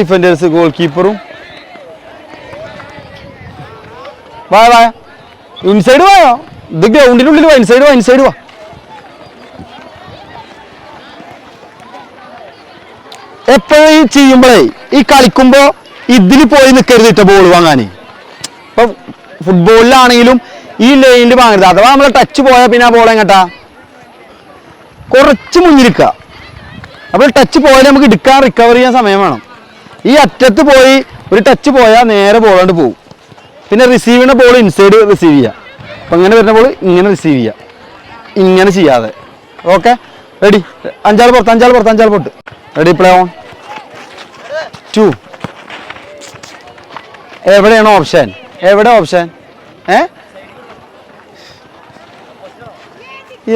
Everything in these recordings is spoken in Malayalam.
ഡിഫൻഡേഴ്സ് ഗോൾ കീപ്പറും വാ ഇൻസൈഡ് വായോ ഇത് ഗ്രൗണ്ടിനുള്ളിൽ വാ ഇൻസൈഡ് വാ എപ്പോഴും ഈ ചെയ്യുമ്പോഴേ ഈ കളിക്കുമ്പോ ഇതില് പോയി നിൽക്കരുത് ഇട്ട ബോൾ വാങ്ങാൻ ഇപ്പൊ ഫുട്ബോളിലാണെങ്കിലും ഈ ലൈനിൽ വാങ്ങരുത് അഥവാ നമ്മളെ ടച്ച് പോയാൽ പിന്നെ ആ ബോൾ എങ്ങട്ടാ കുറച്ച് മുന്നിരിക്കുക അപ്പോൾ ടച്ച് പോയാൽ നമുക്ക് എടുക്കാൻ റിക്കവർ ചെയ്യാൻ സമയം വേണം ഈ അറ്റത്ത് പോയി ഒരു ടച്ച് പോയാൽ നേരെ ബോൾ കൊണ്ട് പോകും പിന്നെ റിസീവ് ചെയ്യുന്ന ബോൾ ഇൻസൈഡ് റിസീവ് ചെയ്യുക അപ്പം ഇങ്ങനെ വരുന്ന ബോൾ ഇങ്ങനെ റിസീവ് ചെയ്യുക ഇങ്ങനെ ചെയ്യാതെ ഓക്കെ റെഡി അഞ്ചാൾ പുറത്ത് റെഡി പ്ലേ ഓൺ 2 എവിടെയാണ് ഓപ്ഷൻ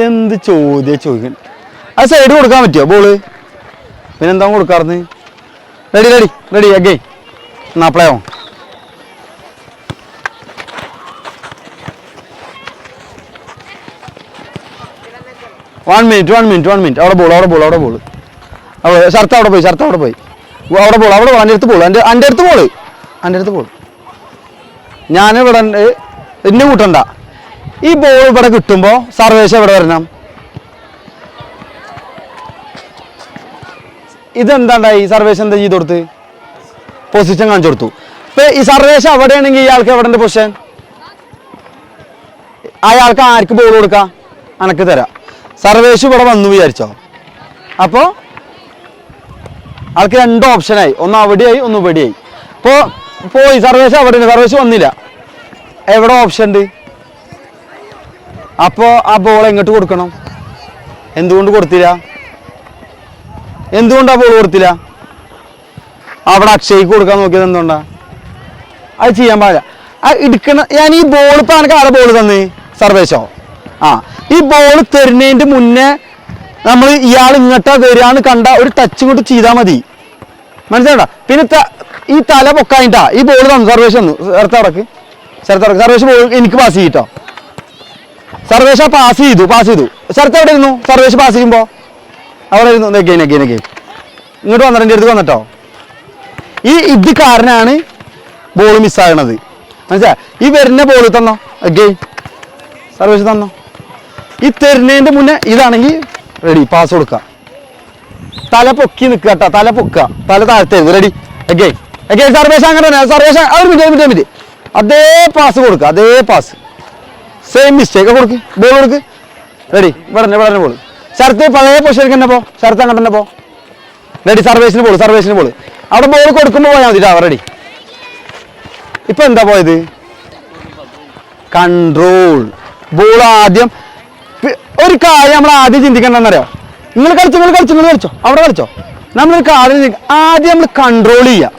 എന്ത് ചോദിക്കാൻ അത് സൈഡ് കൊടുക്കാൻ പറ്റുമോ ബോള് പിന്നെന്താ കൊടുക്കാറുന്ന് റെഡി അഗൈൻ എന്നാ പ്ലേ ഓൺ വൺ മിനിറ്റ് അവിടെ ബോൾ ഷർട്ട് അവിടെ പോയി അവിടെ ബോൾ എൻ്റെ അടുത്ത് ബോൾ ഞാനിവിടെ എന്നെ കൂട്ടണ്ട ഈ ബോൾ ഇവിടെ കിട്ടുമ്പോൾ സർവേശം എവിടെ വരണം ഇതെന്താണ്ടായി സർവേശം എന്താ ചെയ്ത് കൊടുത്ത് പൊസിഷൻ കാണിച്ചു കൊടുത്തു ഇപ്പൊ ഈ സർവേശം അവിടെയാണെങ്കിൽ ഇയാൾക്ക് എവിടെ പൊസിഷൻ അയാൾക്ക് ആർക്ക് ബോൾ കൊടുക്കാം അനക്ക് തരാം സർവേശ് ഇവിടെ വന്നു വിചാരിച്ചോ അപ്പോൾ ആൾക്ക് 2 ഓപ്ഷനായി ഒന്ന് അവിടെയായി ഒന്ന് ഇവിടെയായി ഇപ്പോൾ പോയി സർവേശ് അവിടെ സർവേശ് വന്നില്ല എവിടെ ഓപ്ഷൻ ഉണ്ട് അപ്പോൾ ആ ബോൾ എങ്ങോട്ട് കൊടുക്കണം എന്തുകൊണ്ടാ ബോൾ കൊടുത്തില്ല അവിടെ അക്ഷയ്ക്ക് കൊടുക്കാൻ നോക്കിയത് എന്തുകൊണ്ടാ അത് ചെയ്യാൻ പാടില്ല ഞാൻ ഈ ബോൾ ഇപ്പം എനിക്ക് ആരെ ബോൾ തന്നേ സർവേശോ ഈ ബോൾ തരുന്നതിൻ്റെ മുന്നേ നമ്മൾ ഇയാൾ ഇങ്ങോട്ടാ വരികയെന്ന് കണ്ട ഒരു ടച്ച് ഇങ്ങോട്ട് ചെയ്താൽ മതി മനസ്സിലാണ്ട പിന്നെ ഈ തല പൊക്കായിട്ടാ ഈ ബോൾ തന്നു സർവേശ് തന്നു ശരത്തടക്ക് സർവേശ് ബോൾ എനിക്ക് പാസ് ചെയ്തിട്ടോ സർവേശ് പാസ് ചെയ്തു ശരത്ത് എവിടെ ഇരുന്നു സർവേശ് പാസ് ചെയ്യുമ്പോൾ അവിടെ ഇരുന്നു എഗെയിൻ ഇങ്ങോട്ട് വന്നിട്ട് എൻ്റെ അടുത്ത് വന്നിട്ടോ ഇത് കാരണമാണ് ബോൾ മിസ്സാകണത് മനസ്സിലാ ഈ വരുന്ന ബോൾ തന്നോ എഗെയിൻ സർവേശ് തന്നോ ഈ തരുന്നതിൻ്റെ മുന്നേ ഇതാണെങ്കിൽ റെഡി പാസ് കൊടുക്കുക തല പൊക്കി നിൽക്കുക കേട്ടോ തല താഴ്ത്തരുത് റെഡി എഗെയിൻ സർവേശ് അങ്ങനെ തന്നെ സർവേശ് ഒരു മിനിറ്റ് അതേ പാസ് കൊടുക്കുക അതേ പാസ് സെയിം മിസ്റ്റേക്ക് ബോൾ കൊടുക്ക് റെഡി ഇവിടെ ബോൾ ശരത്ത് പഴയ പൊസിഷനിലേക്ക് തന്നെ ശരത്ത് അങ്ങനെ തന്നെ റെഡി സർവേശിന് ബോൾ അവിടെ ബോൾ കൊടുക്കുമ്പോൾ പോയാൽ മതി റെഡി ഇപ്പൊ എന്താ പോയത് കൺട്രോൾ ബോൾ ആദ്യം ഒരു കാര്യം നമ്മൾ ആദ്യം ചിന്തിക്കണ്ടെന്നറിയോ നിങ്ങൾ കളിച്ചോ അവിടെ കളിച്ചോ നമ്മളൊരു കാര്യം ആദ്യം നമ്മൾ കൺട്രോൾ ചെയ്യുക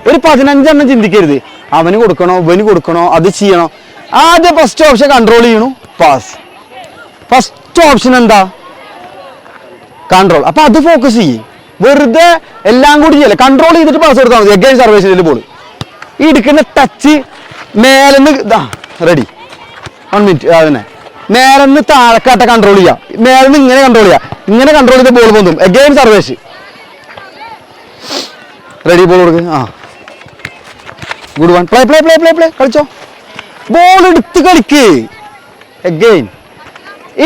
ഒരു 15 എണ്ണം ചിന്തിക്കരുത് അവന് കൊടുക്കണോ ഇവന് കൊടുക്കണോ അത് ചെയ്യണോ ആദ്യം ഫസ്റ്റ് ഓപ്ഷൻ കൺട്രോൾ ചെയ്യണു പാസ് ഫസ്റ്റ് ഓപ്ഷൻ എന്താ കൺട്രോൾ അപ്പൊ അത് ഫോക്കസ് ചെയ്യും വെറുതെ എല്ലാം കൂടി ചെയ്യല്ലേ കൺട്രോൾ ചെയ്തിട്ട് പാസ് കൊടുത്താൽ മതി എഗെയിൻ സർവേസിൽ ബോൾ ഈ എടുക്കുന്ന ടച്ച് മേലെന്ന് റെഡി 1 മിനിറ്റ് അതിനെ മേലെന്ന് താഴെക്കാട്ട കൺട്രോൾ ചെയ്യാം മേലെന്ന് ഇങ്ങനെ കൺട്രോൾ ചെയ്ത ബോൾ പോകും എഗെയിൻ സർവേസ് റെഡി ബോൾ കൊടുക്കുക ഗുഡ് വൺ പ്ലേ കളിച്ചോ ബോൾ എടുത്ത് കളിക്ക് എഗെയിൻ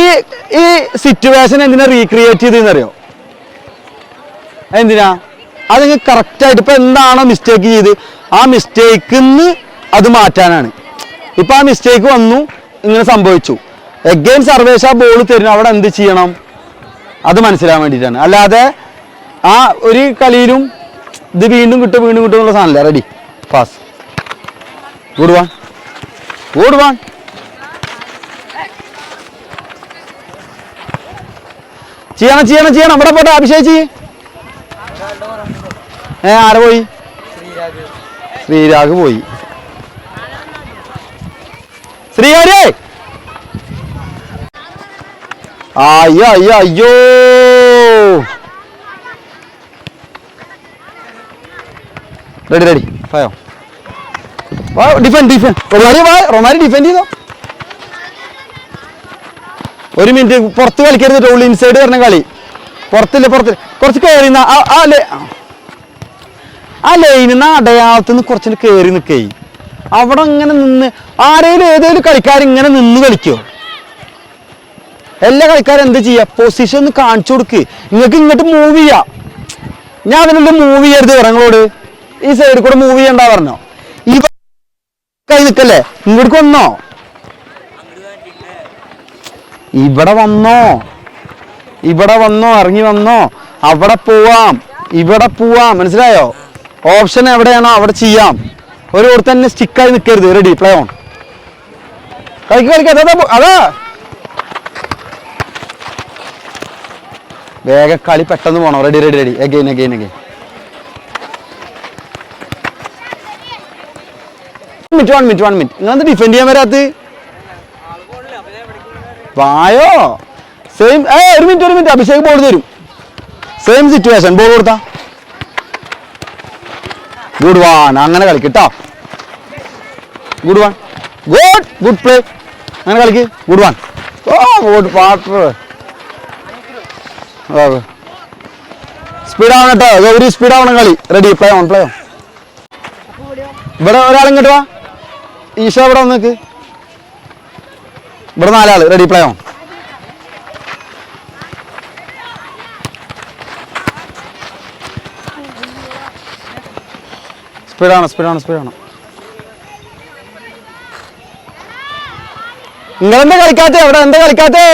ഈ സിറ്റുവേഷൻ എന്തിനാ റീക്രിയേറ്റ് ചെയ്തെന്നറിയോ എന്തിനാ അത് കറക്റ്റായിട്ട് ഇപ്പൊ എന്താണോ മിസ്റ്റേക്ക് ചെയ്ത് ആ മിസ്റ്റേക്കിന്ന് അത് മാറ്റാനാണ് ഇപ്പൊ ആ മിസ്റ്റേക്ക് വന്നു ഇങ്ങനെ സംഭവിച്ചു എഗെയിൻ സർവേശ് ആ ബോൾ തരുന്നു അവിടെ എന്ത് ചെയ്യണം അത് മനസ്സിലാൻ വേണ്ടിയിട്ടാണ് അല്ലാതെ ആ ഒരു കളിയിലും ഇത് വീണ്ടും കിട്ടും എന്നുള്ള സാധനമല്ല റെഡി പാസ് ഗുഡ് വൺ ചെയ്യണം ഇവിടെ പോട്ടെ അഭിഷേക് ചെയ്യ് ആരെ പോയി ശ്രീരാഗ് പോയി ശ്രീഹരി അയ്യോ റെഡി ഫയോ ഡിഫെൻഡ് റൊമാരി ഡിഫെൻഡ് ചെയ്തോ 1 മിനിറ്റ് പുറത്ത് കളിക്കരുത് ഉള്ളു ഇൻസൈഡ് പറഞ്ഞ കളി പുറത്തില്ല കുറച്ച് കയറി ആ ലൈനിന്ന് അടയാളത്തുനിന്ന് കുറച്ചിട്ട് കയറി നിൽക്കേ. അവിടെ ഇങ്ങനെ നിന്ന് ആരെങ്കിലും ഏതെങ്കിലും കളിക്കാർ ഇങ്ങനെ നിന്ന് കളിക്കോ? എല്ലാ കളിക്കാരും എന്ത് ചെയ്യാ? പൊസിഷൻ ഒന്ന് കാണിച്ചു കൊടുക്ക്. നിങ്ങൾക്ക് ഇങ്ങോട്ട് മൂവ് ചെയ്യാം. ഞാൻ അതിനുള്ള മൂവ് ചെയ്യരുത് നിങ്ങളോട്. ഈ സൈഡിൽ കൂടെ മൂവ് ചെയ്യണ്ടാ പറഞ്ഞോ? ഈ കൈ നിൽക്കല്ലേ, ഇങ്ങോട്ട് വന്നോ, ഇവിടെ വന്നോ, ഇവിടെ വന്നോ, ഇറങ്ങി വന്നോ. അവിടെ പോവാം, ഇവിടെ പോവാം. മനസ്സിലായോ? ഓപ്ഷൻ എവിടെയാണോ അവിടെ ചെയ്യാം. ഒരു തന്നെ സ്റ്റിക്കായി നിൽക്കരുത്. Ready, play on. കളിക്കാ അതാ വേഗം കളി പെട്ടെന്ന് പോണം. Ready ready ready. Again again again. One minute നിങ്ങളെന്താ ഡിഫെൻഡ് ചെയ്യാൻ വരാത്ത? വായോ. സെയിം. ഒരു മിനിറ്റ് അഭിഷേക് ബോൾ തരും. Same situation. ബോൾ കൊടുത്താ ഗുഡ് വൺ. അങ്ങനെ കളിക്കട്ടോ. Good one. Good play. അങ്ങനെ കളിക്ക്. Good one. ഓ ഗുഡ് പാർട്ണർ. സ്പീഡ് ആവണം കേട്ടോ. ഒരു സ്പീഡ് ആവണം കളി. Ready, play on. ഇവിടെ ഒരാളിങ്ങോട്ട് വാ. ഈശ ഇവിടെ വന്നേക്ക്. ഇവിടെ 4 ആള്. Ready, play on. സ്പീഡാണ്. നിങ്ങളെന്താ കളിക്കാത്തേ? അവിടെ എന്താ കളിക്കാത്തേ?